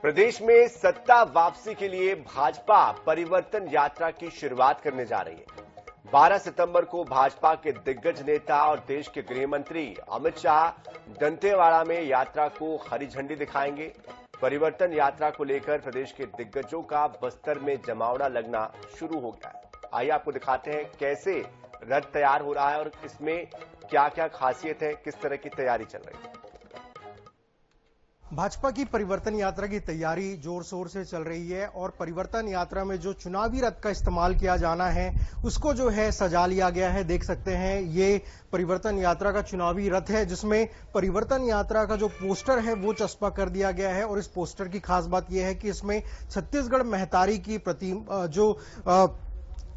प्रदेश में सत्ता वापसी के लिए भाजपा परिवर्तन यात्रा की शुरुआत करने जा रही है। 12 सितंबर को भाजपा के दिग्गज नेता और देश के गृह मंत्री अमित शाह दंतेवाड़ा में यात्रा को हरी झंडी दिखाएंगे। परिवर्तन यात्रा को लेकर प्रदेश के दिग्गजों का बस्तर में जमावड़ा लगना शुरू हो गया है। आइए आपको दिखाते हैं कैसे रथ तैयार हो रहा है और इसमें क्या क्या खासियत है, किस तरह की तैयारी चल रही है। भाजपा की परिवर्तन यात्रा की तैयारी जोर शोर से चल रही है और परिवर्तन यात्रा में जो चुनावी रथ का इस्तेमाल किया जाना है उसको जो है सजा लिया गया है। देख सकते हैं ये परिवर्तन यात्रा का चुनावी रथ है जिसमें परिवर्तन यात्रा का जो पोस्टर है वो चस्पा कर दिया गया है और इस पोस्टर की खास बात यह है कि इसमें छत्तीसगढ़ महतारी की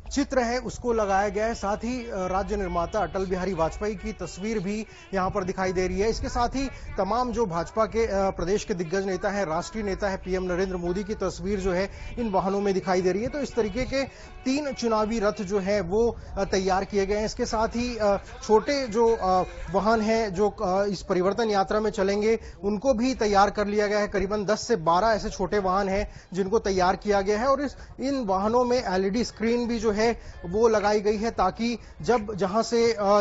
चित्र है उसको लगाया गया है। साथ ही राज्य निर्माता अटल बिहारी वाजपेयी की तस्वीर भी यहां पर दिखाई दे रही है। इसके साथ ही तमाम जो भाजपा के प्रदेश के दिग्गज नेता है, राष्ट्रीय नेता है, पीएम नरेंद्र मोदी की तस्वीर जो है इन वाहनों में दिखाई दे रही है। तो इस तरीके के 3 चुनावी रथ जो है वो तैयार किए गए हैं। इसके साथ ही छोटे जो वाहन है जो इस परिवर्तन यात्रा में चलेंगे उनको भी तैयार कर लिया गया है। करीबन 10 से 12 ऐसे छोटे वाहन हैं जिनको तैयार किया गया है और इन वाहनों में एलईडी स्क्रीन भी जो है वो लगाई गई है ताकि जब जहां से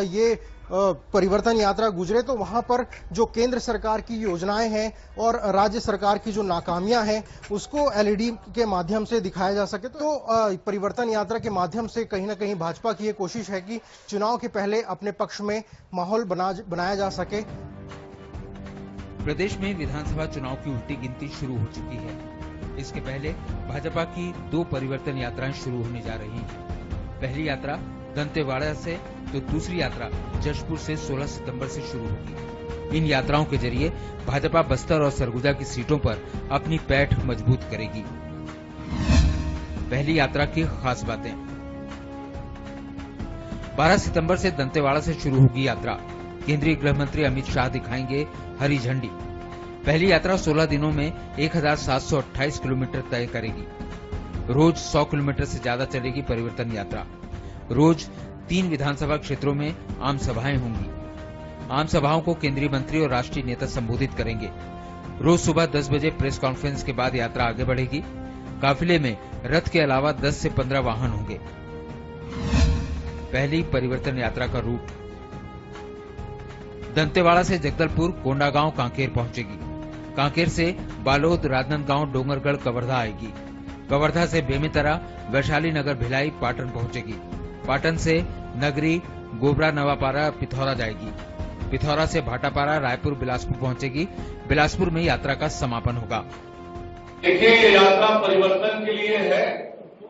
ये परिवर्तन यात्रा गुजरे तो वहां पर जो केंद्र सरकार की योजनाएं हैं और राज्य सरकार की जो नाकामियां हैं उसको एलईडी के माध्यम से दिखाया जा सके। तो परिवर्तन यात्रा के माध्यम से कहीं ना कहीं भाजपा की ये कोशिश है कि चुनाव के पहले अपने पक्ष में माहौल बनाया जा सके। प्रदेश में विधानसभा चुनाव की उल्टी गिनती शुरू हो चुकी है। इसके पहले भाजपा की 2 परिवर्तन यात्राएं शुरू होने जा रही हैं। पहली यात्रा दंतेवाड़ा से तो दूसरी यात्रा जशपुर से 16 सितंबर से शुरू होगी। इन यात्राओं के जरिए भाजपा बस्तर और सरगुजा की सीटों पर अपनी पैठ मजबूत करेगी। पहली यात्रा की खास बातें। 12 सितंबर से दंतेवाड़ा से शुरू होगी यात्रा। केंद्रीय गृह मंत्री अमित शाह दिखाएंगे हरी झंडी। पहली यात्रा 16 दिनों में 1728 किलोमीटर तय करेगी। रोज 100 किलोमीटर से ज्यादा चलेगी परिवर्तन यात्रा। रोज 3 विधानसभा क्षेत्रों में आम सभाएं होंगी। आम सभाओं को केंद्रीय मंत्री और राष्ट्रीय नेता संबोधित करेंगे। रोज सुबह 10 बजे प्रेस कॉन्फ्रेंस के बाद यात्रा आगे बढ़ेगी। काफिले में रथ के अलावा 10 से 15 वाहन होंगे। पहली परिवर्तन यात्रा का रूट दंतेवाड़ा से जगदलपुर, कोंडागांव, कांकेर पहुंचेगी। कांकेर से बालोद, राजनांदगांव, डोंगरगढ़, कवर्धा आएगी। कवर्धा से बेमेतरा, वैशाली नगर, भिलाई, पाटन पहुंचेगी। पाटन से नगरी, गोबरा, नवापारा, पिथौरा जाएगी। पिथौरा से भाटापारा, रायपुर, बिलासपुर पहुंचेगी। बिलासपुर में यात्रा का समापन होगा। देखिए ये यात्रा परिवर्तन के लिए है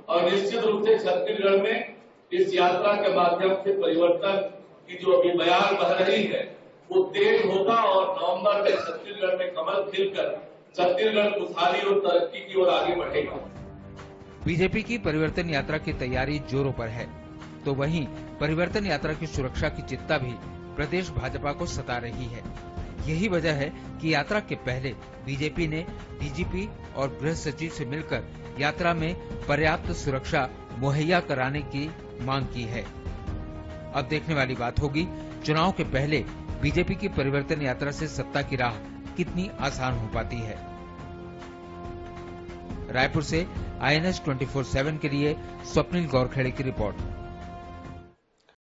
और निश्चित रूप से छत्तीसगढ़ में इस यात्रा के माध्यम से परिवर्तन की जो अभी बयान बह रही है वो तेज होगा और नवंबर में छत्तीसगढ़ में कमल खिलकर छत्तीसगढ़ खुशहाली और तरक्की की ओर आगे बढ़ेगा। बीजेपी की परिवर्तन यात्रा की तैयारी जोरों पर है तो वहीं परिवर्तन यात्रा की सुरक्षा की चिंता भी प्रदेश भाजपा को सता रही है। यही वजह है कि यात्रा के पहले बीजेपी ने डीजीपी और गृह सचिव से मिलकर यात्रा में पर्याप्त सुरक्षा मुहैया कराने की मांग की है। अब देखने वाली बात होगी चुनाव के पहले बीजेपी की परिवर्तन यात्रा से सत्ता की राह कितनी आसान हो पाती है। रायपुर से INS 24/7 के लिए स्वप्निल गौरखेड़े की रिपोर्ट।